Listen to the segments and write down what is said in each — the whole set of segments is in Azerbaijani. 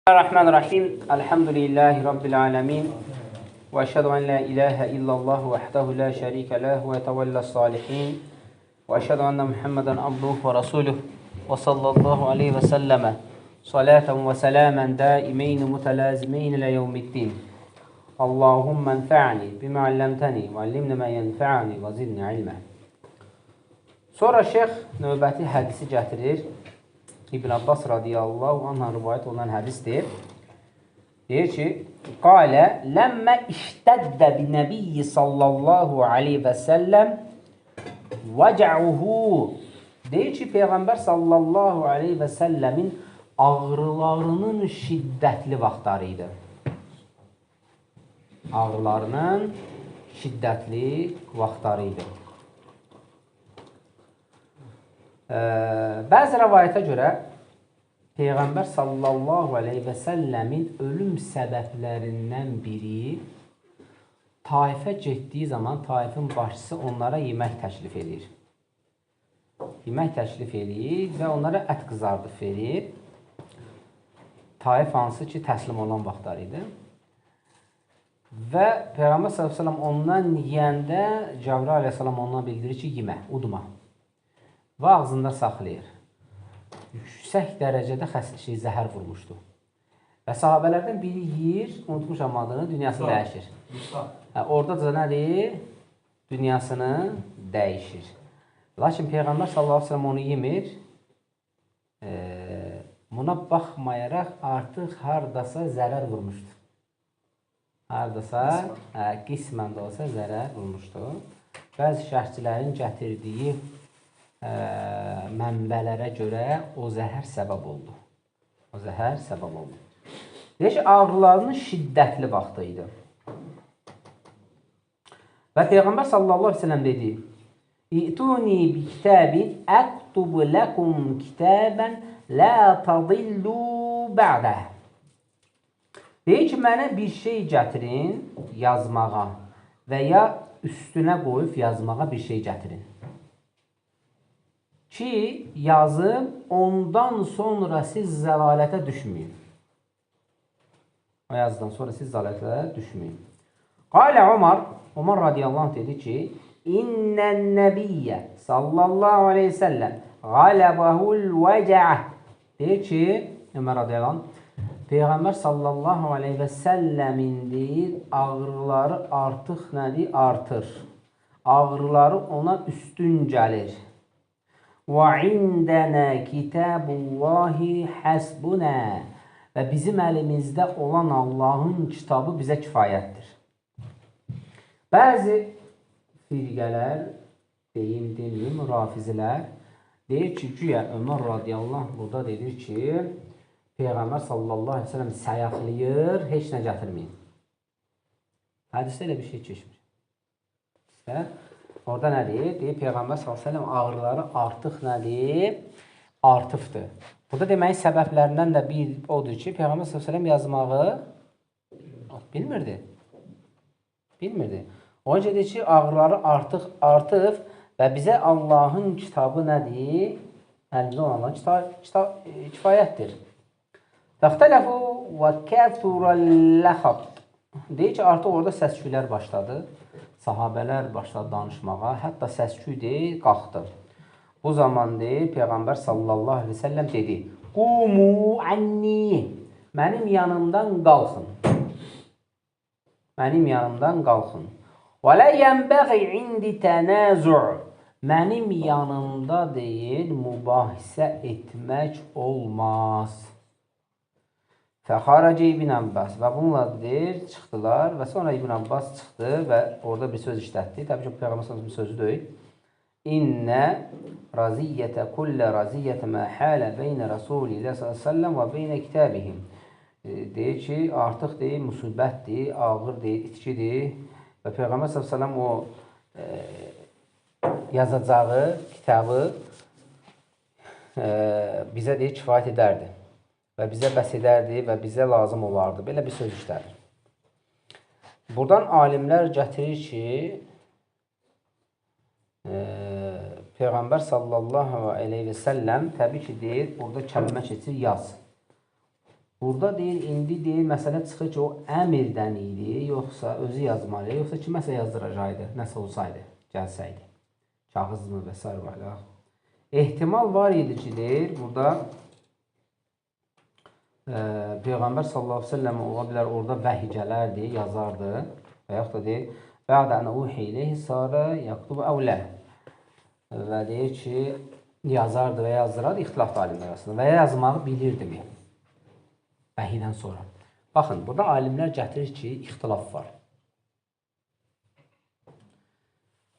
Bismillahirrahmanirrahim. Elhamdülillahi Rabbil alemin. Ve eşhedü en la ilahe illallah vahdehu la şerike leh ve tevellas salihin. Ve eşhedü enne Muhammeden abduhu ve rasuluh ve sallallahu aleyhi ve selleme salaten ve selamen daimeyn mutelazimeyn ile yevmiddin. Allahümme enfa'ni bima allamtani ve allimni ma yenfa'ni ve zidni ilme. Sonra şeyh növbəti hədisi gətirir. İbn Abbas radiyallahu anh'a rivayet olan hədisdir. Deyir ki, qalə ləmmə iştəddə bi nəbiyyi sallallahu aleyhi və səlləm vəcəuhu. Deyir ki, Peyğəmbər sallallahu aleyhi və səlləmin ağrılarının şiddətli vaxtları idi. Ağrılarının şiddətli vaxtları idi. Bəzi rəvayətə görə Peyğəmbər sallallahu aleyhi və səlləmin ölüm səbəblərindən biri Taifə getdiyi zaman Taifin başçısı onlara yemək təklif edir. Yemək təklif edir və onlara ət qızardıb verir. Taif hansı ki təslim olan vaxtlar idi. Və Peyğəmbər sallallahu aleyhi və səlləm ondan yeyəndə Cəbrail aleyhissalam ondan bildirir ki, yemə, udma. Və ağzında saxlayır. Yüksək dərəcədə zəhər vurmuşdu. Və sahabələrdən biri yiyir, unutmuşam adını, dünyasını dəyişir. Orada da nədir? Dünyasını dəyişir. Lakin Peyğəmbər sallallahu aleyhi ve sellem onu yemir. Buna baxmayaraq artıq haradasa zərər vurmuşdu. Haradasa qismən də olsa zərər vurmuşdu. Bəzi şərhçilərin gətirdiyi mənbələrə görə o zəhər səbəb oldu. O zəhər səbəb oldu. Deyək ki, ağrılarının şiddətli vaxtı idi. Və Peyğəmbər sallallahu aleyhi ve sellem dedi, İ'tuni bi kitabin əktubu ləkum kitabən lə tadillu bə'də. Deyək ki, mənə bir şey gətirin yazmağa və ya üstünə qoyub yazmağa bir şey gətirin. Ki, yazıb, ondan sonra siz zəlalətə düşməyin. O yazıdan sonra siz zəlalətə düşməyin. Qalə Umar radiyallahu anh dedi ki, İnnən nəbiyyə sallallahu aleyhi səlləm qaləbəhul vəcəh. Deyir ki, Ömər radiyallahu anh, Peyğəmbər sallallahu aleyhi və səlləmin deyir, ağrıları artıq nədir? Artır. Ağrıları ona üstün gəlir. وَعِنْدَنَا كِتَابُ اللّٰهِ حَسْبُنَا. Və bizim əlimizdə olan Allahın kitabı bizə kifayətdir. Bəzi firqələr, deməyim, rafizilər deyir ki, güya Ömər radiyallahu anh burada deyir ki, Peyğəmbər sallallahu aleyhi ve sellem sayaqlayır, heç nə gətirməyin. Hədisdə elə bir şey keçmir. Orada nədir? Deyir, Peyğəmbər s.ə.v ağrıları artıq nədir? Artıbdır. Burada deməyin səbəblərindən də bir odur ki, Peyğəmbər s.ə.v yazmağı bilmirdi. Bilmirdi. Onun üçün deyir ki, ağrıları artıq artıb və bizə Allahın kitabı nədir? Əlimizdə olan Allahın kifayətdir. Təxtələfu və kəfurəlləxab. Deyir ki, artıq orada səsküylər başladı. Sahabələr başladı danışmağa, hətta səsküy qalxdı. Bu zaman Peyğəmbər sallallahu aleyhi ve sellem dedi, Qumu anni, mənim yanımdan qalxın. Mənim yanımdan qalxın. Və lə yənbəği indi tənəzü', mənim yanımda mübahisə etmək olmaz. Fəxarəcə İbn Abbas və bununla çıxdılar və sonra İbn Abbas çıxdı və orada bir söz işlətdi. Təbii ki, Peyğəmbər bir sözü deyil. İnnə raziyyətə kullə raziyyətə mə hələ beynə Rasulillah s.ə.v və beynə kitabihim. Deyir ki, artıq müsibətdir, ağır, itkidir və Peyğəmbər s.ə.v o yazacağı kitabı bizə kifayət edərdi. Və bizə bəs edərdi və bizə lazım olardı. Belə bir söz işlədir. Buradan alimlər gətirir ki, Peyğəmbər sallallahu aleyhi və səlləm təbii ki, deyir, burada kəlmə keçir, yaz. Burada deyir, indi deyir, məsələ çıxır ki, o əmirdən idi, yoxsa özü yazmalı, yoxsa kiməsə yazdıracaqdı, nəsə olsaydı, gəlsəydi. Kağızmı və s. var. Ehtimal var idi ki, deyir, burada Peyğəmbər sallallahu əleyhi və səlləm ola bilər, orada vəhy gələrdi, yazardı və yaxud da deyir, bə'də ən uhi ileyhi sara yaktubu əvlə və deyir ki, yazardı və yazdırardı ixtilaf alimlər arasında və yazmağı bilirdimi? Vəhiydən sonra. Baxın, burada alimlər gətirir ki, ixtilaf var.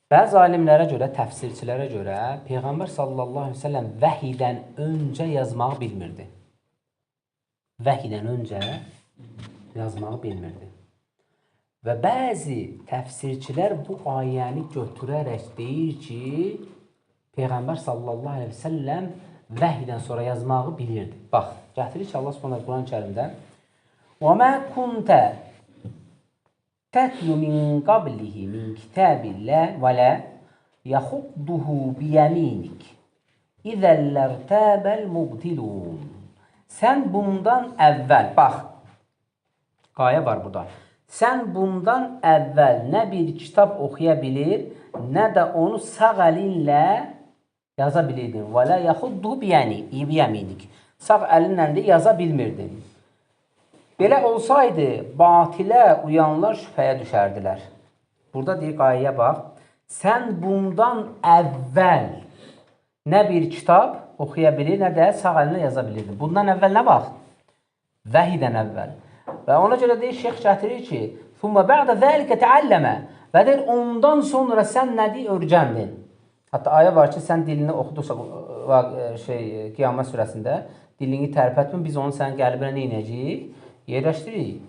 Bəzi alimlərə görə, təfsirçilərə görə Peyğəmbər sallallahu əleyhi və səlləm vəhiydən öncə yazmağı bilmirdi. Vəhiydən öncə yazmağı bilmirdi. Və bəzi təfsirçilər bu ayəni götürərək deyir ki, Peyğəmbər sallallahu əleyhi və səlləm vəhiydən sonra yazmağı bilirdi. Bax, gətirir ki, Allah Subhanahu Quran-ı Kərimdə وَمَا كُنْتَ تَتْلُ مِنْ قَبْلِهِ مِنْ كِتَابِ اللَّهِ وَلَا يَخُضُّهُ بِيَمِينِكَ اِذَا لَرْتَابَ الْمُبْتِلُونَ Sən bundan əvvəl, bax, qayə var burada. Sən bundan əvvəl nə bir kitab oxuya bilir, nə də onu sağ əlinlə yaza bilirdin. Və la yaxuddu biyəminik. Sağ əlinlə də yaza bilmirdin. Belə olsaydı, batilə uyanlar şübhəyə düşərdilər. Burada deyir, qayəyə bax. Sən bundan əvvəl nə bir kitab oxuya bilir, nə də sağ əlinlə yaza bilirdin. Bundan əvvəl nə bax? Vəhiydən əvvəl. Və ona görə deyir, şeyx gətirir ki, ثُمَّ بَعْدَ ذَلِكَ تَعَلَّمَ Və deyir, ondan sonra sən nədir öyrəndin? Hətta ayə var ki, sən dilini oxudusa, Qiyamət surəsində dilini tərpətmə, biz onu sənin qəlbinə nə inəcəyik? Yerləşdiririk.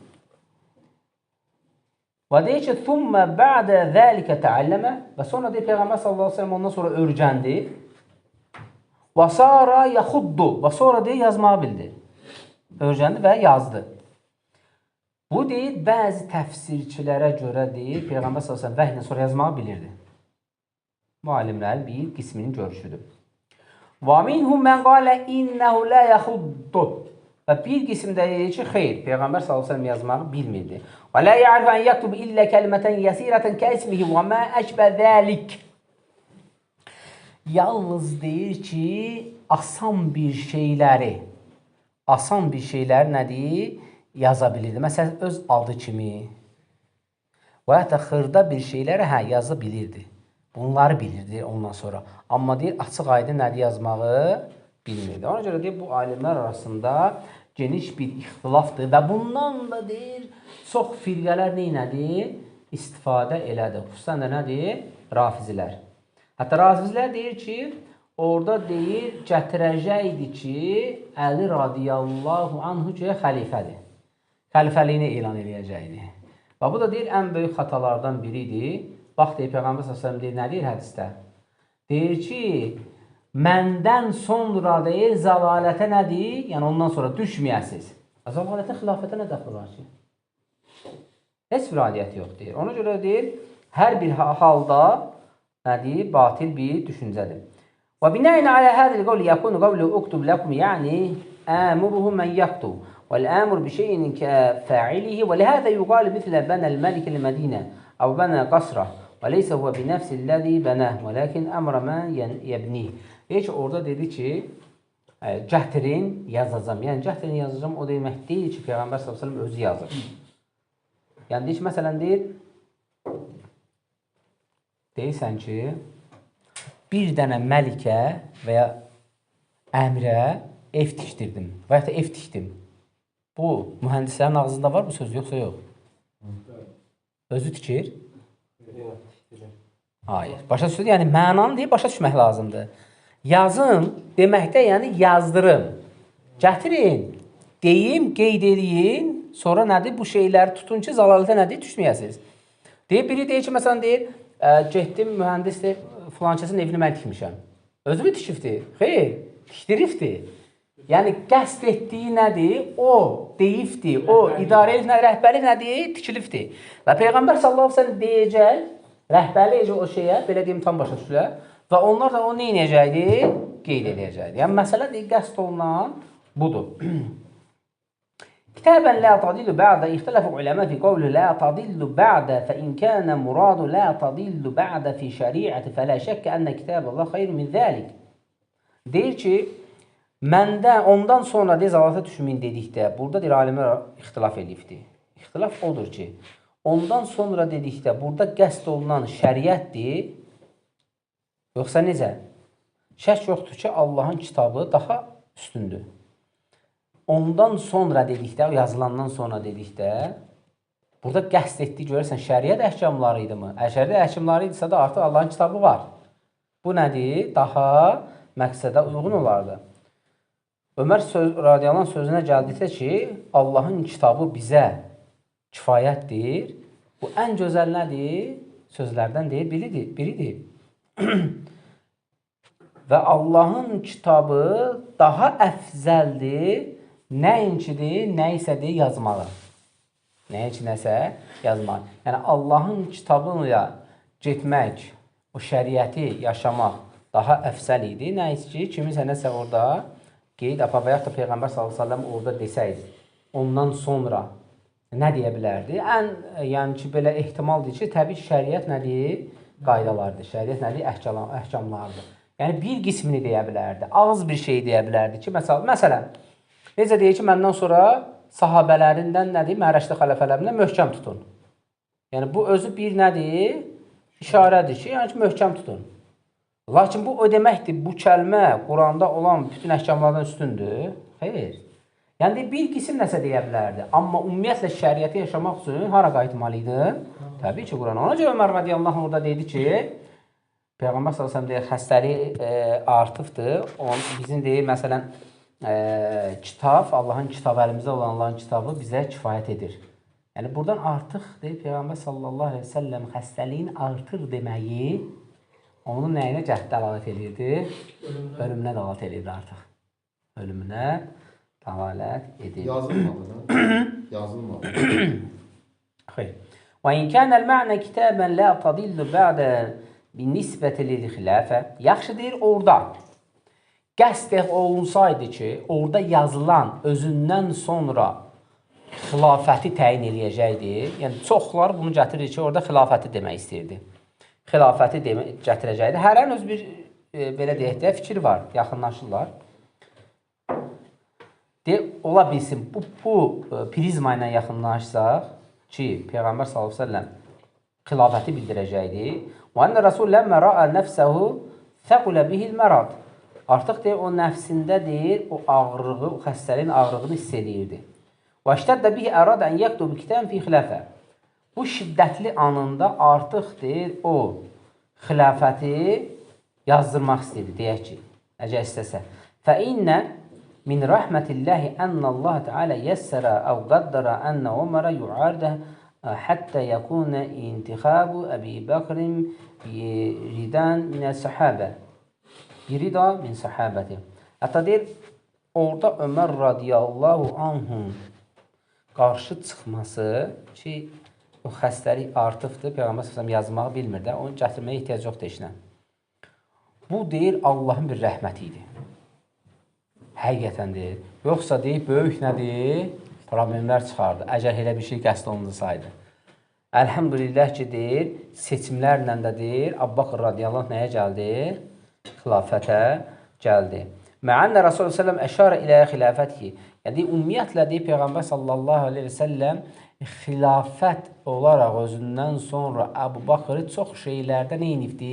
Və deyir ki, ثُمَّ بَعْدَ ذَلِكَ تَعَلَّمَ Və sonra deyir, Peyğəmbər sallallahu aleyhi ve sellem ondan sonra öyrəndi. Və sonra yaxuddu Və sonra deyir, yazmağı bildi. Öyrəndi və yazdı. Bu deyir, bəzi təfsirçilərə görə deyir, Peyğəmbər sallallahu aleyhi ve sellem vəhiydən sonra yazmağı bilirdi. Bu alimlərin bir qisminin görüşüdür. Və minhum mən qalə innəhu lə yaxuddu Və bir qismdə deyir ki, xeyr, Peyğəmbər sallallahu əleyhi və səlləm yazmağı bilmirdi. Və la ya'rifu an yaktub illa kalimatan yasiratan ka'ismihi və ma ashba zalik. Yalnız deyir ki, asan bir şeyləri nədir? Yaza bilirdi. Məsələn, öz adı kimi və ya da xırda bir şeyləri yazı bilirdi. Bunları bilirdi ondan sonra. Amma deyir, açıq aydın nədir yazmağı bilmirdi. Ona görə deyir, bu alimlər arasında geniş bir ixtilafdır və bundan da deyir, çox firqələr nədir? İstifadə elədir. Xüsusən də nədir? Rafizilər. Hətta rafizlər deyir ki, orada deyir, gətirəcəkdir ki, Əli radiyallahu anhu ki, xəlifədir. Xəlifəliyini elan eləyəcəkdir. Və bu da deyir, ən böyük xatalardan biridir. Bax, deyir, Peyğəmbər s.ə.v deyir, nə deyir hədisdə? Deyir ki, məndən sonra deyir, zəlalətə nədir? Yəni, ondan sonra düşməyəsiz. Zəlalətə xilafətə nə dəxli var ki? Heç bir adiyyət yox, deyir. Ona görə deyir, hər bir halda nədir? Batil bir düşüncədir. Və binəyin alə hədil qavli yəkunu qavli uktub ləkum, yəni, əmuruhu mən yaktub. والآمر بشيء كفاعله ولهذا يقال مثل بنى الملك المدينة أو بنى قصره وليس هو بنفس الذي بناه ولكن أمر من يبنيه. Heç orada dedi ki, cəhdirin yazacağım. Yəni cəhdirin yazacağım o demək deyil ki, Peyğəmbər sallallahu əleyhi və səlləm özü yazır. Yəni deyir ki, məsələn deyir, deyirsən ki, bir dənə məlikə və ya əmrə ev tikdirdim və ya da ev tikdim. Bu, mühəndislərin ağzında var bu söz, yoxsa yox? Özü tikir? Hayır. Başa düşdür, yəni mənanı deyib, başa düşmək lazımdır. Yazım deməkdə, yəni yazdırım. Gətirin, deyim, qeyd edin, sonra nədir? Bu şeyləri tutun ki, zəlalətə nədir? Düşməyəsiniz. Deyib, biri deyir ki, məsələn deyir, getdim, mühəndisdir, filankəsin evini mən tikmişəm. Özü mü tikibdir? Xeyr, tikdiribdir. Yəni, qəsd etdiyi nədir? O deyibdir, o idarəlik nədir, rəhbərlik nədir? Tikilibdir. Və Peyğəmbər sallallahu əleyhi və səlləm deyəcək, rəhbərlik edəcək o şeyə, belə deyim, tam başa düşürlər. Və onlar da onu nə edəcəkdir? Qeyd edəcəkdir. Yəni, məsələ deyil, qəsd olunan budur. كتابا لا تضل بعد اختلف العلماء في قوله لا تضل بعد فإن كان مراد لا تضل بعد في şeriat فلا شك أن كتاب الله خير من ذلك. Deyir ki, məndə ondan sonra deyə zalata düşməyin dedikdə, burada deyir alimlər ixtilaf edibdir. İxtilaf odur ki, ondan sonra dedikdə, burada qəsd olunan şəriətdir, yoxsa necə? Şək yoxdur ki, Allahın kitabı daha üstündür. Ondan sonra dedikdə, yazılandan sonra dedikdə, burada qəsd etdiyi görürsən, şəriət əhkamları idi mi? Şəriət əhkamları idisə də artıq Allahın kitabı var. Bu nədir? Daha məqsədə uyğun olardı. Ömər radiyallahu anh sözünə gəldikdə ki, Allahın kitabı bizə kifayətdir. Bu ən gözəl nədir? Sözlərdən deyir, biridir. Və Allahın kitabı daha əfzəldir, nəinkidir, nə isədir yazmağı. Nəinki nəsə yazmaq. Yəni, Allahın kitabıyla getmək, o şəriəti yaşamaq daha əfzəl idi. Nəinki ki, kimisə nəsə orada qeyd apa və yaxud da Peyğəmbər s.ə.v orada desəydi, ondan sonra nə deyə bilərdi? Yəni ki, belə ehtimaldır ki, təbii ki, şəriət nədir? Qaydalardır. Şəriət nədir? Əhkamlardır. Yəni, bir qismini deyə bilərdi. Az bir şey deyə bilərdi ki, məsələn, necə deyir ki, məndən sonra sahabələrindən nədir? Mərəşli xələfələrindən möhkəm tutun. Yəni, bu özü bir nədir? İşarədir ki, yəni ki, möhkəm tutun. Lakin bu o deməkdir, bu kəlmə Quranda olan bütün əhkamlardan üstündür. Xeyr. Yəni, bir qism nəsə deyə bilərdi. Amma ümumiyyətlə şəriəti yaşamaq üçün hara qayıtmalıydı? Təbii ki, Qurana. Ona görə Ömər radiyallahu anh orada dedi ki, Peyğəmbər s.ə.v deyir, xəstəlik artıbdır. Bizim deyir, məsələn, kitab, Allahın kitabı, əlimizdə olan Allahın kitabı bizə kifayət edir. Yəni, buradan artıq, deyir, Peyğəmbər s.ə.v xəstəliyin artır deməyi onun nəyinə cəhd dəlalət edirdi? Ölümünə dəlalət edirdi artıq. Ölümünə dəlalət edirdi. Yazılmadı. Xeyr. وَاِنْ كَانَ الْمَعْنَ كِتَابًا لَا تَضِلُّ بَعْدَ بِالنِّسْبَةِ لِلْخِلَافَ Yaxşı deyir, orada qəsd olunsaydı ki, orada yazılan özündən sonra xilafəti təyin eləyəcəkdi. Yəni, çoxlar bunu gətirir ki, orada xilafəti demək istəyirdi. Xilafəti gətirəcəkdi. Hərən öz bir, belə deyək də, fikir var, yaxınlaşırlar. Ola bilsin, bu prizma ilə yaxınlaşsaq ki, Peyğəmbər s.ə.v xilafəti bildirəcəkdi. وَاَنَّ رَسُولَ لَمَّ رَأَى نَفْسَهُ ثَقُلَ بِهِ الْمَرَض Artıq deyir, o nəfsində deyir, o ağrığı, o xəstəliyin ağrığını hiss edirdi. وَاَشْتَدَّ بِهِ أَرَادَ أَنْ يَكْتُبُ كِتَابًا فِي خِلَافَةٍ Bu şiddətli anında artıq deyir, o xilafəti yazdırmaq istəyirdi, deyək ki, əgər istəsə. فَإِنَّ مِنْ رَحْمَةِ اللّٰهِ أَنَّ اللّٰهَ تَعَالَى يَسَّرَ أَوْ قَدَّرَ أَنَّ عُمَرَ يُعَارِضَهُ حَتَّى يَكُونَ انْتِخَابُ أَبِي بَكْرٍ بِرِدًا مِنَ الصَّحَابَةِ Birida min sahabəti. Hətta deyir, orada Ömər radiyallahu anhun qarşı çıxması ki, o xəstəlik artıbdır, Peyğəmbər s.ə.v yazmağı bilmir də, onu gətirməyə ehtiyac yoxdur işlə. Bu deyir, Allahın bir rəhməti idi. Həqiqətən deyir. Yoxsa deyir, böyük nədir? Problemlər çıxardı. Əgər elə bir şey qəsd olundursaydı. Əlhəmdülillah ki, deyir, seçimlərlə də deyir, Əbu Bakr radiyallahu anh nəyə gəldi? Xilafətə gəldi. Mə'annə Rasulullah s.ə.v əşarə ilə xilafətihi. Yəni, ümumiyyətlə deyir, Peyğəmbər sallallahu aleyhi və səlləm xilafət olaraq özündən sonra Əbu Bakrı çox şeylərdə nə inibdi?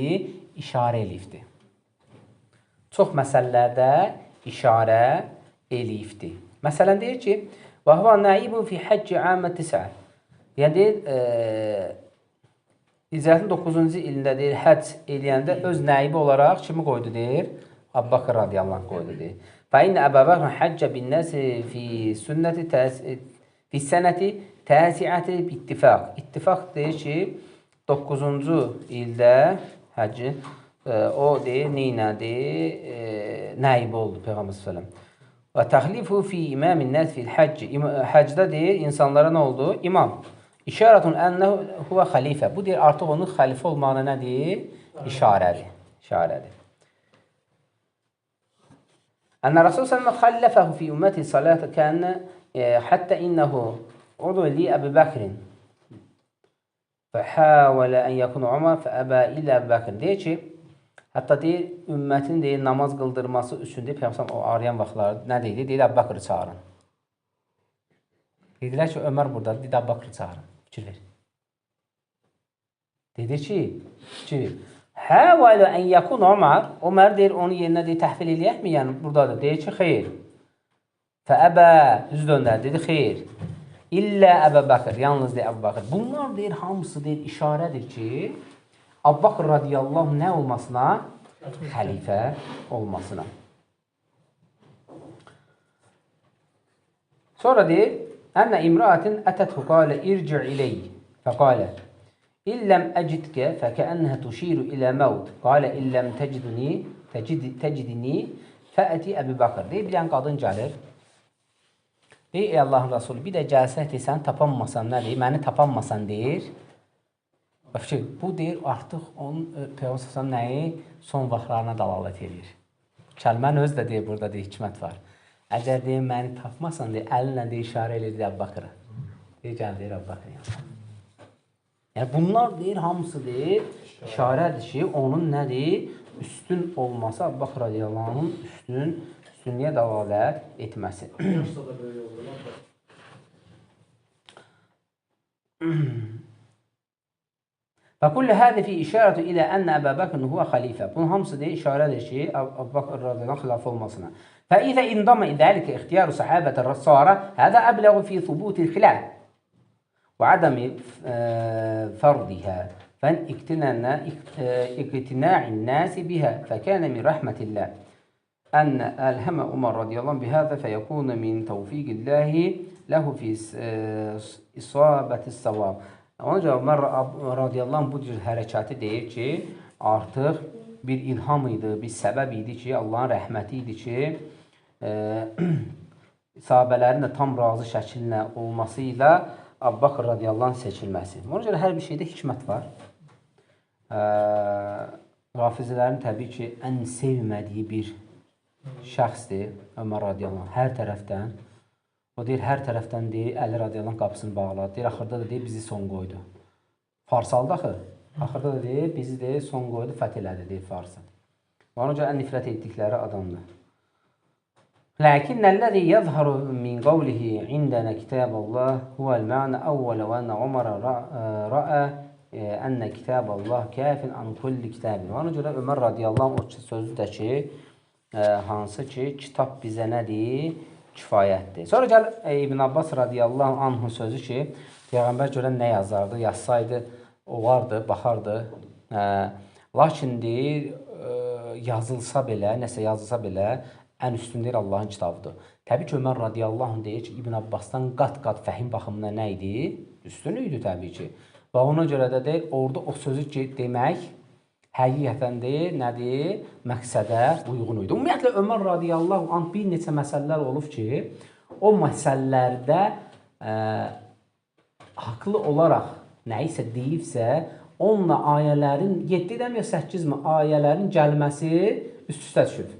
İşarə elifdi. Çox məsələlərdə işarə elifdi. Məsələn, deyir ki, وَهُوَ نَعِيبٌ فِي حَجِّ عَامَ تِسَعَ Yəni, deyir, İcrətin 9-cu ilində deyir, həcc eləyəndə öz nəibi olaraq kimi qoydu deyir? Əbu Bakr radiyallahu anh qoydu deyir. فَاِنَّ أَبَا بَكْرَ حَجَّ بِالنَّاسِ فِي سَنَةِ تَاسِعَةِ بِاتِّفَاق İttifaq deyir ki, 9-cu ildə həcci, o deyir, neynədir? Nəibi oldu Peyğəmbər s.ə.v. Və təxlifu fi imamin nəs fil həcc. Həcdə deyir, insanlara nə oldu? İmam. İşarətun ənəhu huvə xəlifə. Bu deyir, artıq onun xəlifə olmağına nədir? İşarədir. İşarədir. Ənə Rasul s.ə.v xəlləfəhu fi ümməti salətə kənə Hətta innehu udu li Əbu Bəkrin fəhəvələ ən yakunu Umar fəəbə ilə Əbu Bəkrin. Deyir ki, hətta deyir, ümmətin deyir, namaz qıldırması üçün deyir, Peyğəmbər o arayan vaxtları nə deyir? Deyir, Əbu Bəkri çağırın. Dedilər ki, Ömər buradadır, deyir, Əbu Bəkri çağırın. Fikir ver. Dedi ki, həvələ ən yakunu Umar, Ömər deyir, onu yerinə deyir, təhvil eləyəkmi? Yəni, buradadır. Deyir ki, xeyr. Fəəbə, üz döndər, dedi, xeyr. İllə Əbu Bəkr, yalnız deyir Əbu Bəkr. Bunlar deyir, hamısı deyir, işarədir ki, Əbu Bəkr radiyallahu nə olmasına? Xəlifə olmasına. Sonra deyir, Ənə imraatin ətəthu qalə irci' ileyh. Fəqalə, İlləm əcidkə fəkəənnəhə tuşiru ilə məvd. Qalə, illəm təcidini fəəti Əbu Bəkr. Deyir, bir dənə qadın gəlir. Deyir, ey Allahın Rasulü, bir də gəlsək deyir, səni tapanmasan nə deyir? Məni tapanmasan deyir. Bu deyir, artıq onun Peyğəmbər nəyi? Son vaxtlarına dalalət edir. Kəlmən özü də deyir, burada deyir, hikmət var. Əgər deyir, məni tapmasan deyir, əlinlə deyir, işarə edir Əbu Bəkrə. Deyir, gəl deyir, Əbu Bəkrə yanına. Yəni, bunlar deyir, hamısı deyir, işarədir ki, onun nədir? Üstün olması, Əbu Bəkr radiyallahu anh'ın üstünlüyə dalalət etməsi. Və kullu həzi fi işarətu ilə ənə Əbu Bəkrin huvə xəlifə. Bunun hamısı deyir, işarədir ki, Əbu Bəkr radiyallahu xilafə olmasına. Fə izə indamə idəlikə ixtiyaru səhabətə rəssara, hədə əbləğu fi thubutil xilaf və ədəmi fərdihə. Fən iqtina'in nəsi bihə fəkənə min rəhmətilləh. Ən əlhəmə Umar radiyallahu bihədə fəyəkunu min təvfiqilləhi ləhu fi isabətis savab. Ona görə Ömər radiyallahu bu cür hərəkəti deyir ki, artıq bir ilham idi, bir səbəb idi ki, Allahın rəhməti idi ki, sahabələrin də tam razı şəkillə olması ilə Əbu Bəkr radiyallahu seçilməsi. Ona görə hər bir şeydə hikmət var. Rafizilərin təbii ki, ən sevmədiyi bir şəxsdir Ömər radiyallahu hər tərəfdən. O deyir, hər tərəfdən deyir, Əli radiyallahu qapısını bağladı. Deyir, axırda da deyir, bizi son qoydu. Farsaldı axı. Axırda da deyir, bizi deyir, son qoydu, fəth elədi, deyir, Farsı. Ona görə ən nifrət etdikləri adamdır. Ləkinnəlləzi yəzharu min qavlihi indənə kitəbəllah huvəl mə'nə əvvələ və ənə Umar rəə ənə kitəbəllah kəfin an kulli kitəbin. Ona görə Ömər radiyallahu o sözü də ki, hansı ki, kitab bizə nədir? Kifayətdir. Sonra gəl İbn Abbas radiyallahu anhın sözü ki, Peyğəmbər görən nə yazardı? Yazsaydı, olardı, baxardı. Lakin deyir, yazılsa belə, nəsə yazılsa belə, ən üstün deyir Allahın kitabıdır. Təbii ki, Ömər radiyallahu anh deyir ki, İbn Abbasdan qat-qat fəhim baxımına nə idi? Üstün idi təbii ki. Və ona görə də deyir, orada o sözü ki, demək, həqiqətən deyir, nədir? Məqsədə uyğun idi. Ümumiyyətlə, Ömər radiyallahu anh bir neçə məsələlər olub ki, o məsələlərdə haqlı olaraq nəyisə deyibsə, onunla ayələrin, 7-dən ya 8-mi ayələrin gəlməsi üst-üstə düşüb.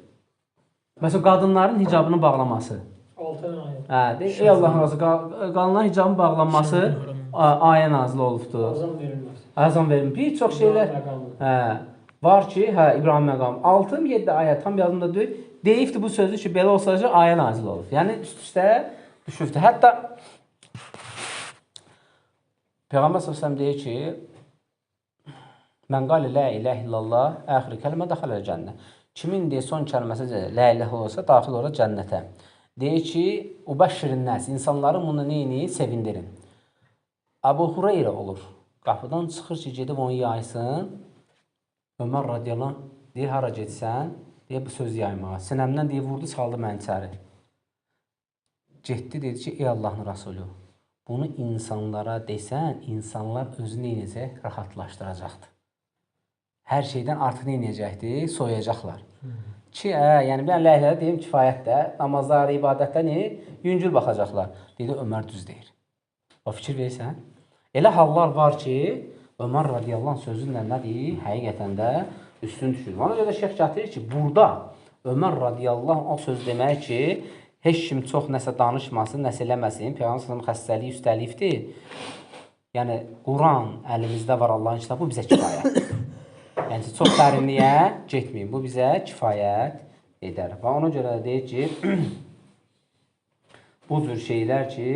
Məsələn, qadınların hicabını bağlaması. 6 ayə. Ey Allahın razı, qadınların hicabını bağlanması ayə nazil olubdur. Azam verilməz. Azam verilməz. Bir çox şeylər var ki, İbrahim məqamı. 6-7 ayə tam yazımda deyil. Deyibdir bu sözü ki, belə olsayca ayə nazil olub. Yəni, üst-üstə düşübdür. Hətta Peyğəmbər s.ə.v deyir ki, Mən qalə lə iləh illallah, əxri kəlmə daxalə cənnə. Kimin deyir, son kəlməsi lə iləh olsa, daxil olur cənnətə. Deyir ki, ubəşşirin nəs, insanları bunu neyini sevindirin. Əbu Hureyra olur. Qapıdan çıxır ki, gedib onu yaysın. Ömər radiyallahu deyir, hara getsən, deyir, bu söz yaymağa. Sinəmdən deyir, vurdu, saldı məni içəri. Getdi, dedi ki, ey Allahın Rasulü, bunu insanlara desən, insanlar özü neynəcək? Rahatlaşdıracaqdır. Hər şeydən artıq neynəcəkdir? Soyacaqlar. Ki, yəni bir ləhlədə deyim, kifayətdə, namazlar, ibadətdə yüngül baxacaqlar. Dedi, Ömər düz deyir. O fikir verirsən. Elə hallar var ki, Ömər radiyallahu sözünlə nə deyir? Həqiqətən də üstün düşür. Ona görə şeyx gətirir ki, burada Ömər radiyallahu o söz demək ki, heç kim çox nəsə danışmasın, nəsə eləməsin. Peyğəmbər sallallahu xəstəliyi üstəlikdir. Yəni Quran əlimizdə var, Allahın kitabı, bu bizə kifayət. Yəni çox dərinliyə getməyin. Bu bizə kifayət edər. Və ona görə də deyir ki, bu cür şeylər ki,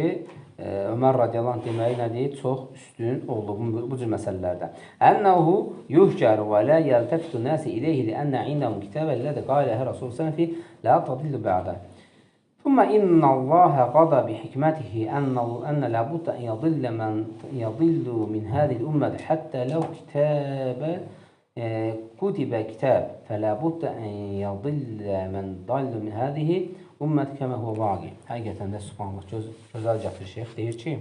Ömər radiyallahu anh deməyi nədir? Çox üstün oldu bu cür məsələlərdə. Ənəhu yuhkəru və lə yəltəfitu nəsi iləyhi li ənə indəhum kitəbəllədə qailəhə Rasulü sənəfi lə tadillu bə'də. Thumma inna Allaha qada bi hikmatihi enne la budda en yadilla man yadillu min hadhihi al-ummah hatta law kitaba kutiba kitab fala budda en yadilla man dallu min hadhihi ummah kama huwa vaqi. Həqiqətən də subhanallah gözəl gətirir şeyx deyir ki,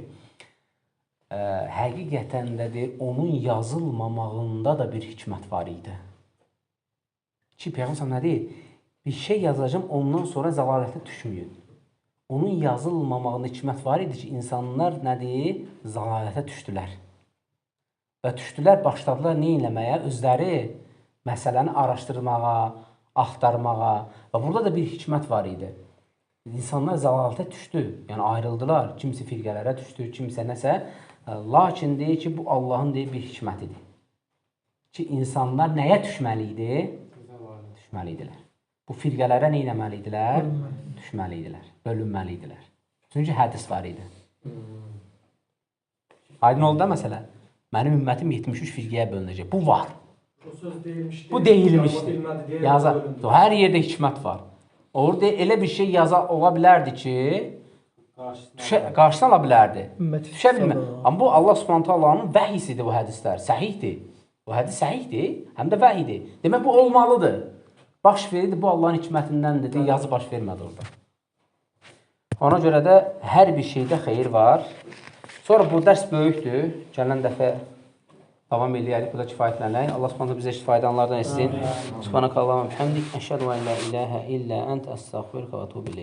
həqiqətən də deyir onun yazılmamağında da bir hikmət var idi. Ki Peyğəmbər nə deyir? Bir şey yazacağım, ondan sonra zəlalətə düşməyin. Onun yazılmamağında hikmət var idi ki, insanlar nədir? Zəlalətə düşdülər. Və düşdülər, başladılar nə eləməyə? Özləri məsələni araşdırmağa, axtarmağa. Və burada da bir hikmət var idi. İnsanlar zəlalətə düşdü, yəni ayrıldılar. Kimisi firqələrə düşdü, kimisi nəsə. Lakin deyir ki, bu Allahın deyir bir hikmətidir. Ki, insanlar nəyə düşməli idi? Düşməli idilər. Bu firqələrə nə eləməli idilər? Düşməli idilər, bölünməli idilər. Çünki hədis var idi. Aydın oldu da məsələ? Mənim ümmətim 73 firqəyə bölünəcək. Bu var. Bu deyilmişdir. Hər yerdə hikmət var. Orada elə bir şey ola bilərdi ki, qarşısına ala bilərdi. Düşə bilmə. Amma bu Allah Subhanahu taalanın vəhisidir bu hədislər. Səhihdir. Bu hədis səhihdir, həm də vəhidir. Demək bu olmalıdır. Baş verirdi, bu Allahın hikmətindəndir, yazı baş vermədi orada. Ona görə də hər bir şeydə xeyir var. Sonra bu dərs böyükdür. Gələn dəfə davam eləyərik, bu da kifayətlənək. Allah subhanallah bizə kifayədanlardan etsin. Subhanakallahumma bihamdik, əşhədu en la ilahə illə əntə əstəğfiruka və etûbu ileyk.